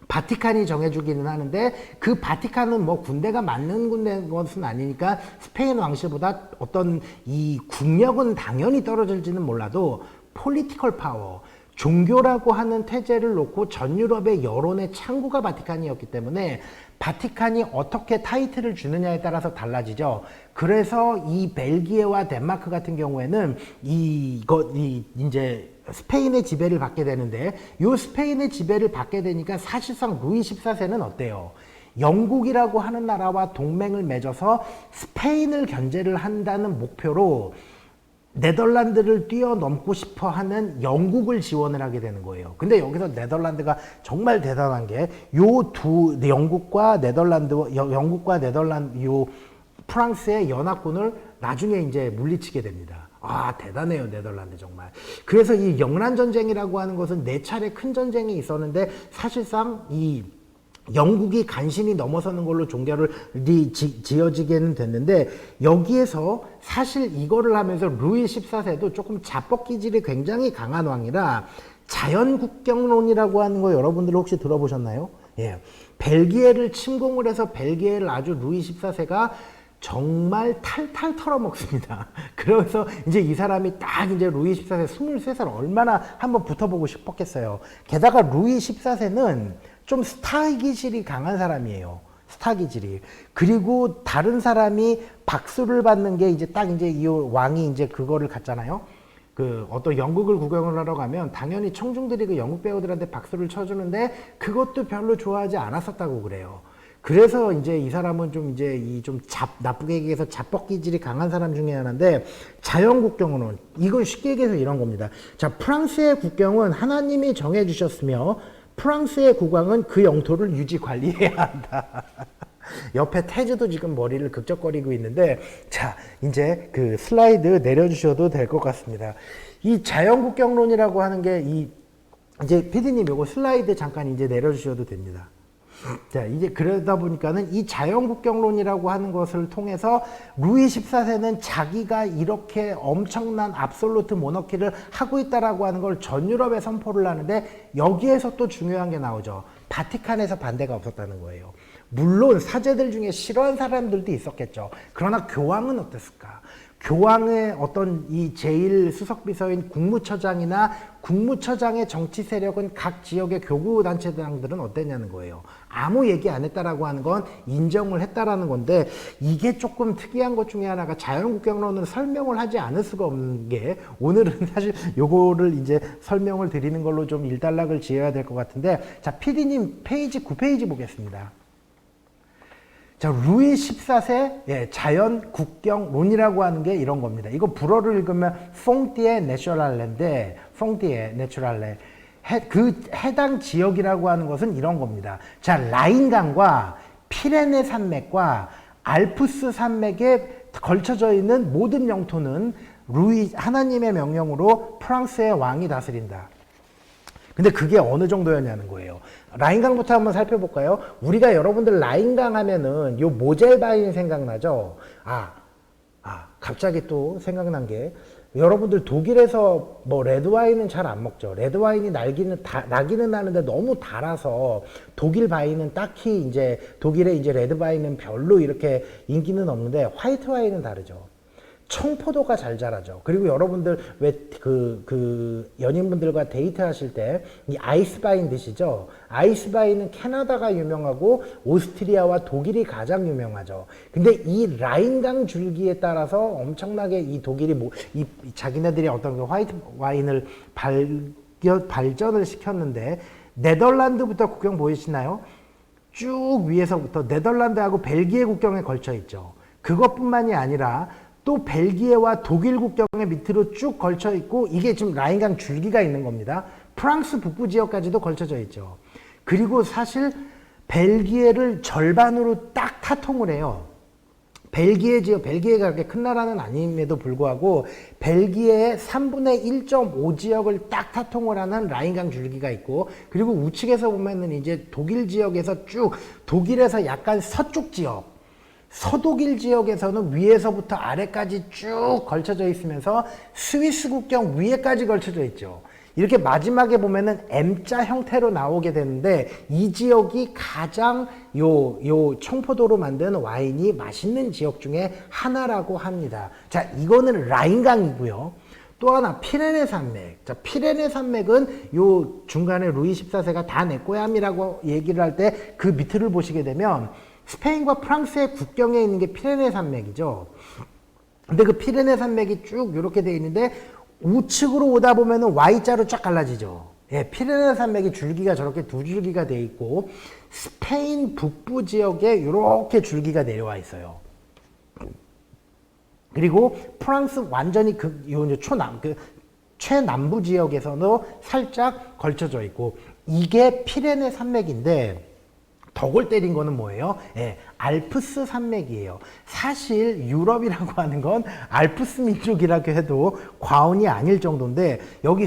바티칸이 정해주기는 하는데, 그 바티칸은 뭐 군대가 맞는 군대인 것은 아니니까 스페인 왕실보다 어떤 이 국력은 당연히 떨어질지는 몰라도 폴리티컬 파워, 종교라고 하는 태제를 놓고 전 유럽의 여론의 창구가 바티칸이었기 때문에 바티칸이 어떻게 타이틀을 주느냐에 따라서 달라지죠. 그래서 이 벨기에와 덴마크 같은 경우에는 이제 스페인의 지배를 받게 되는데, 이 스페인의 지배를 받게 되니까 사실상 루이 14세는 어때요? 영국이라고 하는 나라와 동맹을 맺어서 스페인을 견제를 한다는 목표로 네덜란드를 뛰어넘고 싶어 하는 영국을 지원을 하게 되는 거예요. 근데 여기서 네덜란드가 정말 대단한 게, 영국과 네덜란드, 프랑스의 연합군을 나중에 이제 물리치게 됩니다. 아, 대단해요, 네덜란드 정말. 그래서 이 영란전쟁이라고 하는 것은 4차례 큰 전쟁이 있었는데, 사실상 이 영국이 간신히 넘어서는 걸로 종결이 지어지게는 됐는데, 여기에서 사실 이거를 하면서 루이 14세도 조금 자뻑 기질이 굉장히 강한 왕이라 자연국경론이라고 하는 거 여러분들 혹시 들어보셨나요? 예. 벨기에를 침공을 해서 벨기에를 아주 루이 14세가 정말 탈탈 털어먹습니다. 그래서 이제 이 사람이 딱 이제 루이 14세 23살 얼마나 한번 붙어보고 싶었겠어요. 게다가 루이 14세는 좀 스타 기질이 강한 사람이에요. 스타 기질이. 그리고 다른 사람이 박수를 받는 게 이제 딱 이제 이 왕이 이제 그거를 갖잖아요. 어떤 연극을 구경을 하러 가면 당연히 청중들이 그 연극 배우들한테 박수를 쳐주는데, 그것도 별로 좋아하지 않았었다고 그래요. 그래서 이제 이 사람은 좀 이제 나쁘게 얘기해서 자뻑 기질이 강한 사람 중에 하나인데, 자연 국경은 이건 쉽게 얘기해서 이런 겁니다. 자, 프랑스의 국경은 하나님이 정해주셨으며 프랑스의 국왕은 그 영토를 유지 관리해야 한다. 옆에 테즈도 지금 머리를 극적거리고 있는데, 자, 이제 그 슬라이드 내려주셔도 될 것 같습니다. 이 자연국경론이라고 하는 게 이제 PD님 요거 슬라이드 잠깐 이제 내려주셔도 됩니다. 자, 이제 그러다 보니까는 이 자연국경론이라고 하는 것을 통해서 루이 14세는 자기가 이렇게 엄청난 압솔루트 모너키를 하고 있다라고 하는 걸 전 유럽에 선포를 하는데, 여기에서 또 중요한 게 나오죠. 바티칸에서 반대가 없었다는 거예요. 물론 사제들 중에 싫어하는 사람들도 있었겠죠. 그러나 교황은 어땠을까? 교황의 어떤 이 제1수석비서인 국무처장이나 국무처장의 정치 세력은 각 지역의 교구단체장들은 어땠냐는 거예요. 아무 얘기 안 했다라고 하는 건 인정을 했다라는 건데, 이게 조금 특이한 것 중에 하나가 자연국경론은 설명을 하지 않을 수가 없는 게, 오늘은 사실 요거를 이제 설명을 드리는 걸로 좀 일단락을 지어야 될 것 같은데, 자, PD님 페이지 9페이지 보겠습니다. 자, 루이 14세 자연국경론이라고 하는 게 이런 겁니다. 이거 불어를 읽으면 퐁티에 내셔랄레인데, 퐁티에 내추랄레, 해당 지역이라고 하는 것은 이런 겁니다. 자, 라인강과 피레네 산맥과 알프스 산맥에 걸쳐져 있는 모든 영토는 하나님의 명령으로 프랑스의 왕이 다스린다. 근데 그게 어느 정도였냐는 거예요. 라인강부터 한번 살펴볼까요? 우리가 여러분들 라인강 하면은 요 모젤바인 생각나죠? 갑자기 또 생각난 게, 여러분들 독일에서 뭐 레드와인은 잘 안 먹죠. 레드와인이 나기는 나는데 너무 달아서 독일 와인은 딱히 이제 독일의 이제 레드와인은 별로 이렇게 인기는 없는데 화이트 와인은 다르죠. 청포도가 잘 자라죠. 그리고 여러분들 왜 연인분들과 데이트 하실 때 이 아이스바인 드시죠? 아이스바인은 캐나다가 유명하고 오스트리아와 독일이 가장 유명하죠. 근데 이 라인강 줄기에 따라서 엄청나게 이 독일이 이 자기네들이 어떤 그 화이트 와인을 발전을 시켰는데 네덜란드부터 국경 보이시나요? 쭉 위에서부터 네덜란드하고 벨기에 국경에 걸쳐 있죠. 그것뿐만이 아니라 또 벨기에와 독일 국경의 밑으로 쭉 걸쳐 있고 이게 지금 라인강 줄기가 있는 겁니다. 프랑스 북부 지역까지도 걸쳐져 있죠. 그리고 사실 벨기에를 절반으로 딱 타통을 해요. 벨기에 지역, 벨기에가 그렇게 큰 나라는 아님에도 불구하고 벨기에의 3분의 1.5 지역을 딱 타통을 하는 라인강 줄기가 있고 그리고 우측에서 보면은 이제 독일 지역에서 쭉 독일에서 약간 서쪽 지역 서독일 지역에서는 위에서부터 아래까지 쭉 걸쳐져 있으면서 스위스 국경 위에까지 걸쳐져 있죠. 이렇게 마지막에 보면은 M자 형태로 나오게 되는데 이 지역이 가장 요 청포도로 만든 와인이 맛있는 지역 중에 하나라고 합니다. 자, 이거는 라인강이고요. 또 하나 피레네 산맥. 자, 피레네 산맥은 요 중간에 루이 14세가 다 내 고향이라고 얘기를 할 때 그 밑을 보시게 되면 스페인과 프랑스의 국경에 있는 게 피레네 산맥이죠. 근데 그 피레네 산맥이 쭉 이렇게 돼 있는데 우측으로 오다 보면은 Y자로 쫙 갈라지죠. 예, 피레네 산맥이 줄기가 저렇게 두 줄기가 돼 있고 스페인 북부 지역에 이렇게 줄기가 내려와 있어요. 그리고 프랑스 완전히 최남부 지역에서도 살짝 걸쳐져 있고 이게 피레네 산맥인데 덕을 때린 거는 뭐예요? 예, 알프스 산맥이에요. 사실 유럽이라고 하는 건 알프스 민족이라고 해도 과언이 아닐 정도인데 여기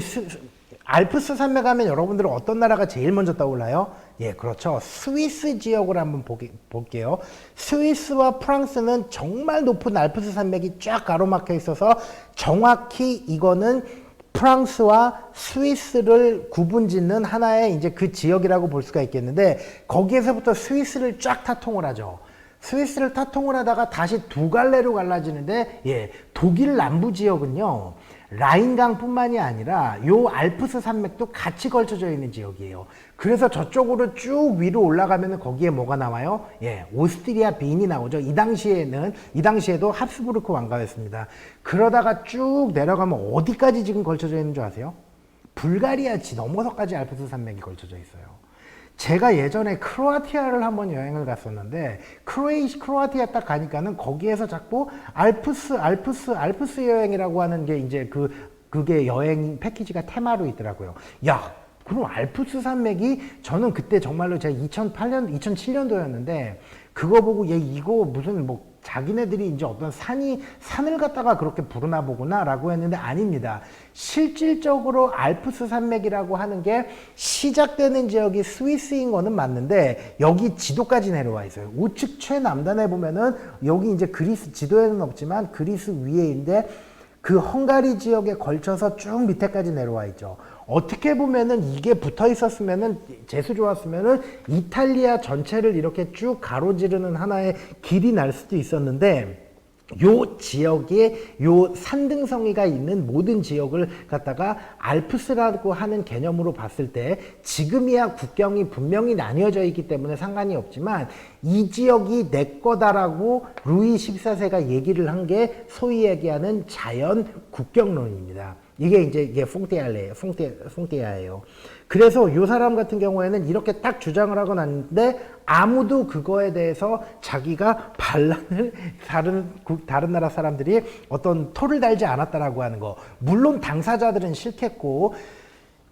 알프스 산맥 하면 여러분들은 어떤 나라가 제일 먼저 떠올라요? 예, 그렇죠. 스위스 지역을 한번 볼게요. 스위스와 프랑스는 정말 높은 알프스 산맥이 쫙 가로막혀 있어서 정확히 이거는 프랑스와 스위스를 구분짓는 하나의 이제 그 지역이라고 볼 수가 있겠는데 거기에서부터 스위스를 쫙 타통을 하죠. 스위스를 타통을 하다가 다시 두 갈래로 갈라지는데 예, 독일 남부 지역은요. 라인강뿐만이 아니라 요 알프스 산맥도 같이 걸쳐져 있는 지역이에요. 그래서 저쪽으로 쭉 위로 올라가면 거기에 뭐가 나와요? 예, 오스트리아 빈이 나오죠. 이 당시에도 합스부르크 왕가였습니다. 그러다가 쭉 내려가면 어디까지 지금 걸쳐져 있는 줄 아세요? 불가리아 지 넘어서까지 알프스 산맥이 걸쳐져 있어요. 제가 예전에 크로아티아를 한번 여행을 갔었는데 크로아티아 딱 가니까는 거기에서 자꾸 알프스 여행이라고 하는 게 이제 그게 여행 패키지가 테마로 있더라고요. 야, 그럼 알프스 산맥이 저는 그때 정말로 제가 2007년도였는데 그거 보고 얘 이거 무슨 뭐 자기네들이 이제 어떤 산을 갖다가 그렇게 부르나 보구나 라고 했는데 아닙니다. 실질적으로 알프스 산맥이라고 하는 게 시작되는 지역이 스위스인 거는 맞는데 여기 지도까지 내려와 있어요. 우측 최남단에 보면은 여기 이제 그리스 지도에는 없지만 그리스 위에인데 그 헝가리 지역에 걸쳐서 쭉 밑에까지 내려와 있죠. 어떻게 보면은 이게 붙어 있었으면은 재수 좋았으면은 이탈리아 전체를 이렇게 쭉 가로지르는 하나의 길이 날 수도 있었는데 요 지역에 요 산등성이가 있는 모든 지역을 갖다가 알프스라고 하는 개념으로 봤을 때 지금이야 국경이 분명히 나뉘어져 있기 때문에 상관이 없지만 이 지역이 내 거다라고 루이 14세가 얘기를 한 게 소위 얘기하는 자연 국경론입니다. 이게 퐁티아예요. 그래서 요 사람 같은 경우에는 이렇게 딱 주장을 하고 났는데 아무도 그거에 대해서 자기가 반란을 다른 나라 사람들이 어떤 토를 달지 않았다라고 하는 거. 물론 당사자들은 싫겠고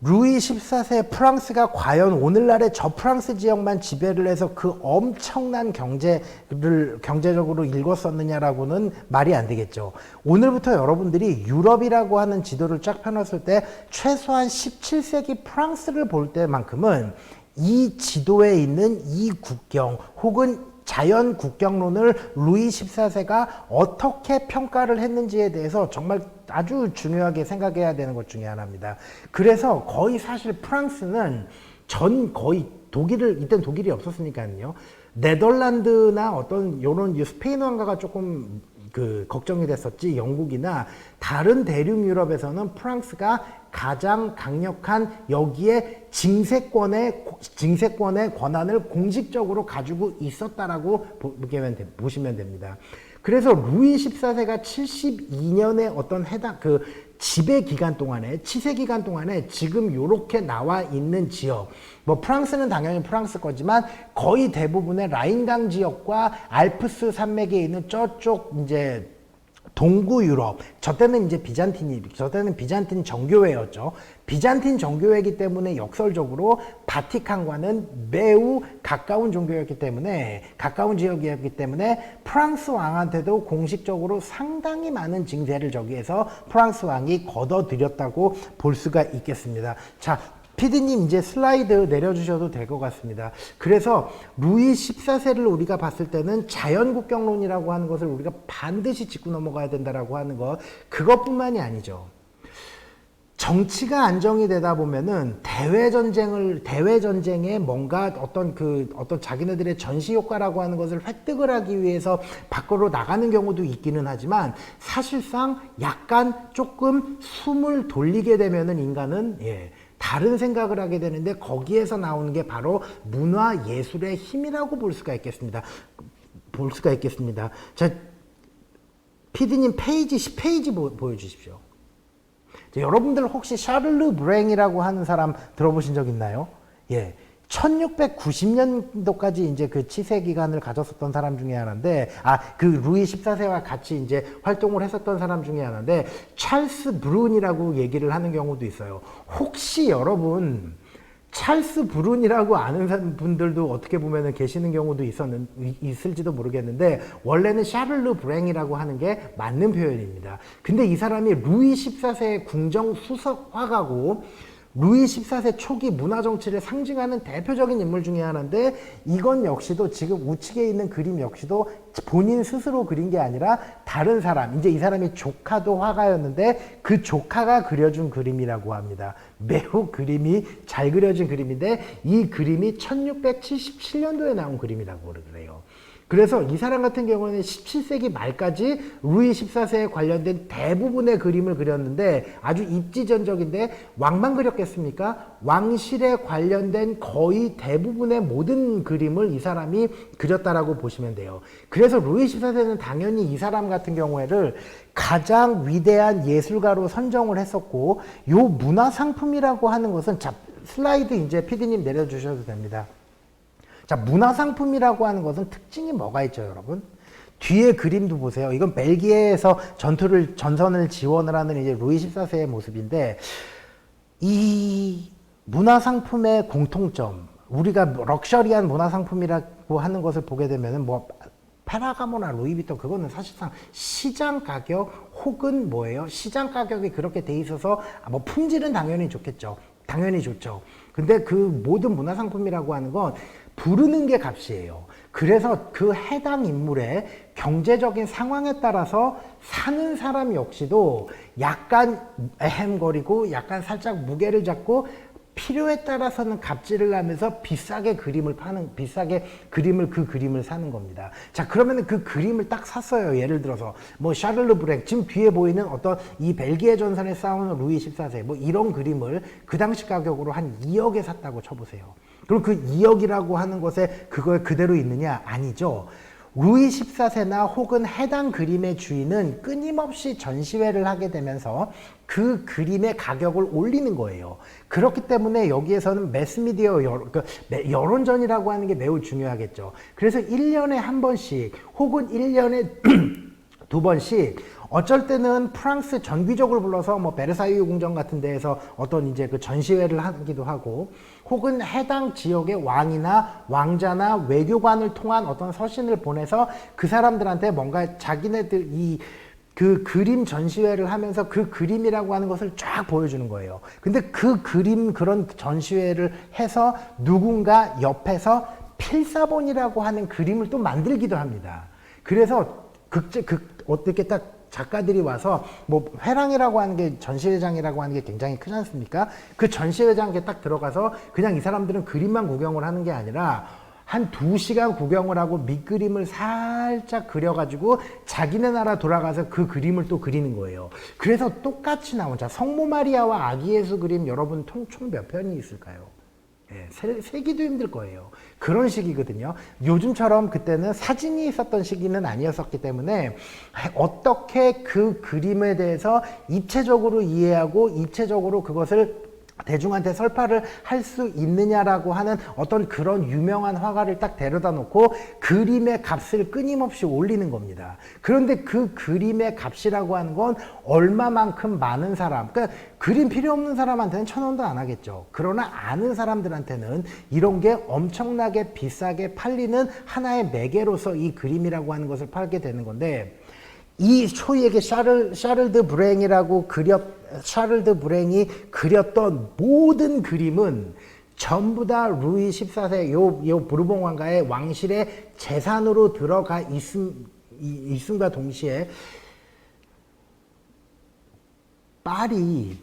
루이 14세 프랑스가 과연 오늘날의 저 프랑스 지역만 지배를 해서 그 엄청난 경제적으로 일궜었느냐라고는 말이 안 되겠죠. 오늘부터 여러분들이 유럽이라고 하는 지도를 쫙 펴놨을 때 최소한 17세기 프랑스를 볼 때만큼은 이 지도에 있는 이 국경 혹은 자연 국경론을 루이 14세가 어떻게 평가를 했는지에 대해서 정말 아주 중요하게 생각해야 되는 것 중에 하나입니다. 그래서 거의 사실 프랑스는 거의 이때는 독일이 없었으니까요. 네덜란드나 어떤 요런 스페인 왕가가 조금 걱정이 됐었지, 영국이나 다른 대륙 유럽에서는 프랑스가 가장 강력한 여기에 징세권의 권한을 공식적으로 가지고 있었다라고 보시면 됩니다. 그래서 루이 14세가 72년의 어떤 지배 기간 동안에, 치세 기간 동안에 지금 요렇게 나와 있는 지역, 뭐 프랑스는 당연히 프랑스 거지만 거의 대부분의 라인강 지역과 알프스 산맥에 있는 저쪽 이제 동구 유럽, 저 때는 비잔틴 정교회였죠. 비잔틴 정교회이기 때문에 역설적으로 바티칸과는 매우 가까운 가까운 지역이었기 때문에 프랑스 왕한테도 공식적으로 상당히 많은 징세를 저기에서 프랑스 왕이 걷어들였다고 볼 수가 있겠습니다. 자, PD님 이제 슬라이드 내려주셔도 될 것 같습니다. 그래서 루이 14세를 우리가 봤을 때는 자연국경론이라고 하는 것을 우리가 반드시 짚고 넘어가야 된다라고 하는 것, 그것뿐만이 아니죠. 정치가 안정이 되다 보면은 대외 전쟁에 뭔가 어떤 자기네들의 전시 효과라고 하는 것을 획득을 하기 위해서 밖으로 나가는 경우도 있기는 하지만 사실상 약간 조금 숨을 돌리게 되면은 인간은 다른 생각을 하게 되는데 거기에서 나오는 게 바로 문화 예술의 힘이라고 볼 수가 있겠습니다. 자, PD님 페이지 10페이지 보여주십시오. 자, 여러분들 혹시 샤를르 브랭이라고 하는 사람 들어보신 적 있나요? 1690년도까지 이제 그 치세 기간을 가졌었던 사람 중에 하나인데, 루이 14세와 같이 이제 활동을 했었던 사람 중에 하나인데, 찰스 브룬이라고 얘기를 하는 경우도 있어요. 혹시 여러분, 찰스 브룬이라고 아는 분들도 어떻게 보면 계시는 경우도 있을지도 모르겠는데, 원래는 샤를르 브랭이라고 하는 게 맞는 표현입니다. 근데 이 사람이 루이 14세의 궁정 수석 화가고, 루이 14세 초기 문화 정치를 상징하는 대표적인 인물 중에 하나인데, 이건 역시도 지금 우측에 있는 그림 역시도 본인 스스로 그린 게 아니라 다른 사람, 이제 이 사람이 조카도 화가였는데 그 조카가 그려준 그림이라고 합니다. 매우 그림이 잘 그려진 그림인데 이 그림이 1677년도에 나온 그림이라고 그래요. 그래서 이 사람 같은 경우는 17세기 말까지 루이 14세에 관련된 대부분의 그림을 그렸는데 아주 입지전적인데, 왕만 그렸겠습니까? 왕실에 관련된 거의 대부분의 모든 그림을 이 사람이 그렸다라고 보시면 돼요. 그래서 루이 14세는 당연히 이 사람 같은 경우에를 가장 위대한 예술가로 선정을 했었고, 요 문화상품이라고 하는 것은, 자, 슬라이드 이제 PD님 내려주셔도 됩니다. 자, 문화상품이라고 하는 것은 특징이 뭐가 있죠, 여러분? 뒤에 그림도 보세요. 이건 벨기에에서 전선을 지원을 하는 이제 루이 14세의 모습인데, 이 문화상품의 공통점, 우리가 럭셔리한 문화상품이라고 하는 것을 보게 되면은 페라가모나 루이비통, 그거는 사실상 시장 가격 혹은 시장 가격이 그렇게 돼 있어서 품질은 당연히 좋겠죠. 당연히 좋죠. 근데 그 모든 문화상품이라고 하는 건 부르는 게 값이에요. 그래서 그 해당 인물의 경제적인 상황에 따라서 사는 사람 역시도 약간 애헴거리고 약간 살짝 무게를 잡고 필요에 따라서는 갑질을 하면서 비싸게 그 그림을 사는 겁니다. 자, 그러면 그 그림을 딱 샀어요. 예를 들어서 샤를르 브랭, 지금 뒤에 보이는 어떤 이 벨기에 전선에 싸우는 루이 14세 이런 그림을 그 당시 가격으로 한 2억에 샀다고 쳐보세요. 그럼 그 2억이라고 하는 것에 그걸 그대로 있느냐? 아니죠. 루이 14세나 혹은 해당 그림의 주인은 끊임없이 전시회를 하게 되면서 그 그림의 가격을 올리는 거예요. 그렇기 때문에 여기에서는 매스미디어 여론전이라고 하는 게 매우 중요하겠죠. 그래서 1년에 한 번씩 혹은 1년에 두 번씩 어쩔 때는 프랑스 전귀족을 불러서 베르사유 궁전 같은 데에서 어떤 이제 그 전시회를 하기도 하고, 혹은 해당 지역의 왕이나 왕자나 외교관을 통한 어떤 서신을 보내서 그 사람들한테 뭔가 자기네들 그 그림 전시회를 하면서 그 그림이라고 하는 것을 쫙 보여주는 거예요. 근데 그런 전시회를 해서 누군가 옆에서 필사본이라고 하는 그림을 또 만들기도 합니다. 그래서 어떻게 딱 작가들이 와서 뭐 회랑이라고 하는 게 전시회장이라고 하는 게 굉장히 크지 않습니까? 그 전시회장에 딱 들어가서 그냥 이 사람들은 그림만 구경을 하는 게 아니라 한 2시간 구경을 하고 밑그림을 살짝 그려가지고 자기네 나라 돌아가서 그 그림을 또 그리는 거예요. 그래서 똑같이 나온 자 성모 마리아와 아기 예수 그림 여러분 총 몇 편이 있을까요? 예, 세기도 힘들 거예요. 그런 시기거든요. 요즘처럼 그때는 사진이 있었던 시기는 아니었었기 때문에 어떻게 그 그림에 대해서 입체적으로 이해하고 입체적으로 그것을 대중한테 설파를 할 수 있느냐라고 하는 어떤 그런 유명한 화가를 딱 데려다 놓고 그림의 값을 끊임없이 올리는 겁니다. 그런데 그 그림의 값이라고 하는 건 얼마만큼 많은 사람, 그러니까 그림 필요 없는 사람한테는 1,000원도 안 하겠죠. 그러나 아는 사람들한테는 이런 게 엄청나게 비싸게 팔리는 하나의 매개로서 이 그림이라고 하는 것을 팔게 되는 건데, 이 소위에게 샤를드 브랭이 그렸던 모든 그림은 전부 다 루이 14세 요 부르봉 왕가의 왕실의 재산으로 들어가 있음과 동시에 파리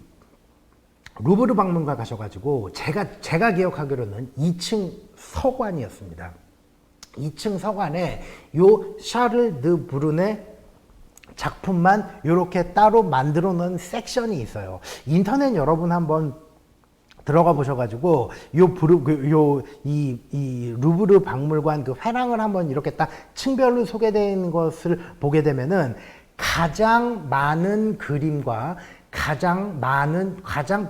루브르 박물관 가셔가지고 제가 기억하기로는 2층 서관이었습니다. 2층 서관에 요 샤를 드 브룬의 작품만 이렇게 따로 만들어 놓은 섹션이 있어요. 인터넷 여러분 한번 들어가 보셔가지고 이 루브르 박물관 그 회랑을 한번 이렇게 딱 층별로 소개되어 있는 것을 보게 되면은 가장 많은 그림과 가장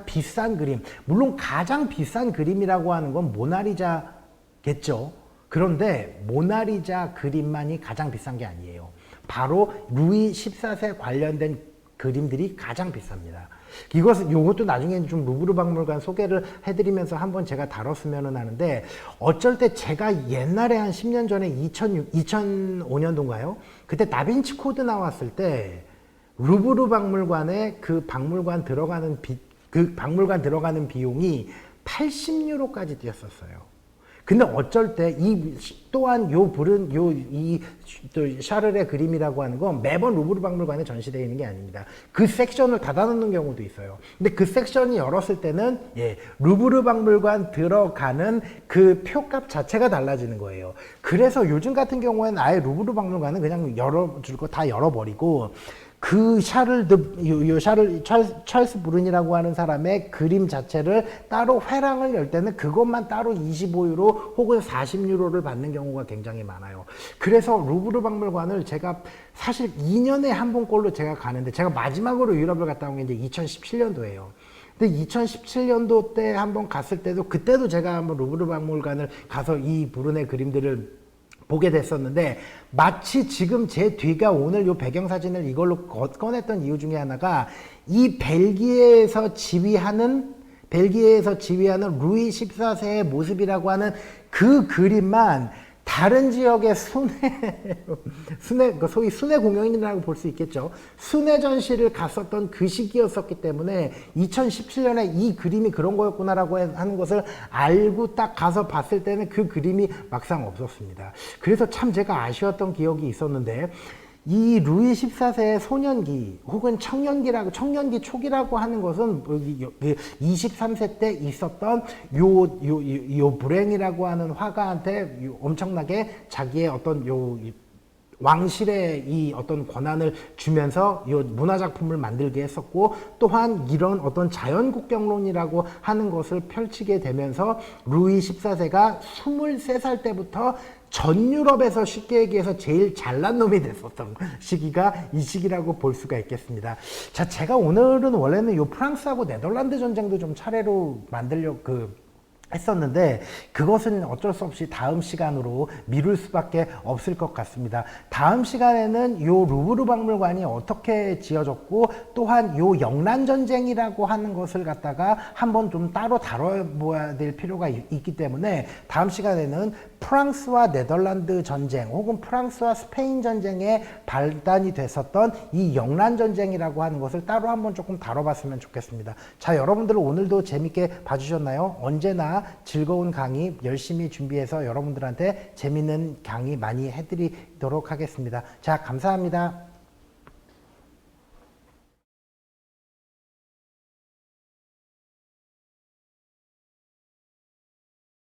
비싼 그림, 물론 가장 비싼 그림이라고 하는 건 모나리자겠죠. 그런데 모나리자 그림만이 가장 비싼 게 아니에요. 바로 루이 14세 관련된 그림들이 가장 비쌉니다. 요것도 나중에 좀 루브르 박물관 소개를 해드리면서 한번 제가 다뤘으면 하는데, 어쩔 때 제가 옛날에 한 10년 전에 2005년도인가요? 그때 다빈치 코드 나왔을 때 루브르 박물관에 그 박물관 들어가는 비용이 80유로까지 뛰었었어요. 근데 어쩔 때 또한 샤를의 그림이라고 하는 건 매번 루브르 박물관에 전시되어 있는 게 아닙니다. 그 섹션을 닫아놓는 경우도 있어요. 근데 그 섹션이 열었을 때는 루브르 박물관 들어가는 그 표값 자체가 달라지는 거예요. 그래서 요즘 같은 경우에는 아예 루브르 박물관은 그냥 열어줄 거 다 열어버리고 그 찰스 브룬이라고 하는 사람의 그림 자체를 따로 회랑을 열 때는 그것만 따로 25유로 혹은 40유로를 받는 경우가 굉장히 많아요. 그래서 루브르 박물관을 제가 사실 2년에 한 번꼴로 제가 가는데, 제가 마지막으로 유럽을 갔다 온 게 이제 2017년도예요. 근데 2017년도 때 한번 갔을 때도, 그때도 제가 한번 루브르 박물관을 가서 이 브룬의 그림들을 보게 됐었는데, 마치 지금 제 뒤가 오늘 요 배경사진을 이걸로 꺼냈던 이유 중에 하나가, 이 벨기에에서 지휘하는 루이 14세의 모습이라고 하는 그 그림만 다른 지역의 소위 순회 공연이라고 볼 수 있겠죠. 순회 전시를 갔었던 그 시기였었기 때문에 2017년에 이 그림이 그런 거였구나라고 하는 것을 알고 딱 가서 봤을 때는 그 그림이 막상 없었습니다. 그래서 참 제가 아쉬웠던 기억이 있었는데, 이 루이 14세의 소년기 혹은 청년기 초기라고 하는 것은 23세 때 있었던 요 브랭이라고 하는 화가한테 엄청나게 자기의 어떤 왕실의 이 어떤 권한을 주면서 이 문화작품을 만들게 했었고, 또한 이런 어떤 자연국경론이라고 하는 것을 펼치게 되면서 루이 14세가 23살 때부터 전 유럽에서 쉽게 얘기해서 제일 잘난 놈이 됐었던 시기가 이 시기라고 볼 수가 있겠습니다. 자, 제가 오늘은 원래는 요 프랑스하고 네덜란드 전쟁도 좀 차례로 만들려고 했었는데, 그것은 어쩔 수 없이 다음 시간으로 미룰 수밖에 없을 것 같습니다. 다음 시간에는 요 루브르 박물관이 어떻게 지어졌고, 또한 요 영란전쟁이라고 하는 것을 갖다가 한번 좀 따로 다뤄봐야 될 필요가 있기 때문에, 다음 시간에는 프랑스와 네덜란드 전쟁 혹은 프랑스와 스페인 전쟁에 발단이 됐었던 이 영란전쟁이라고 하는 것을 따로 한번 조금 다뤄봤으면 좋겠습니다. 자, 여러분들 오늘도 재밌게 봐주셨나요? 언제나 언제나 즐거운 강의 열심히 준비해서 여러분들한테 재밌는 강의 많이 해드리도록 하겠습니다. 자, 감사합니다.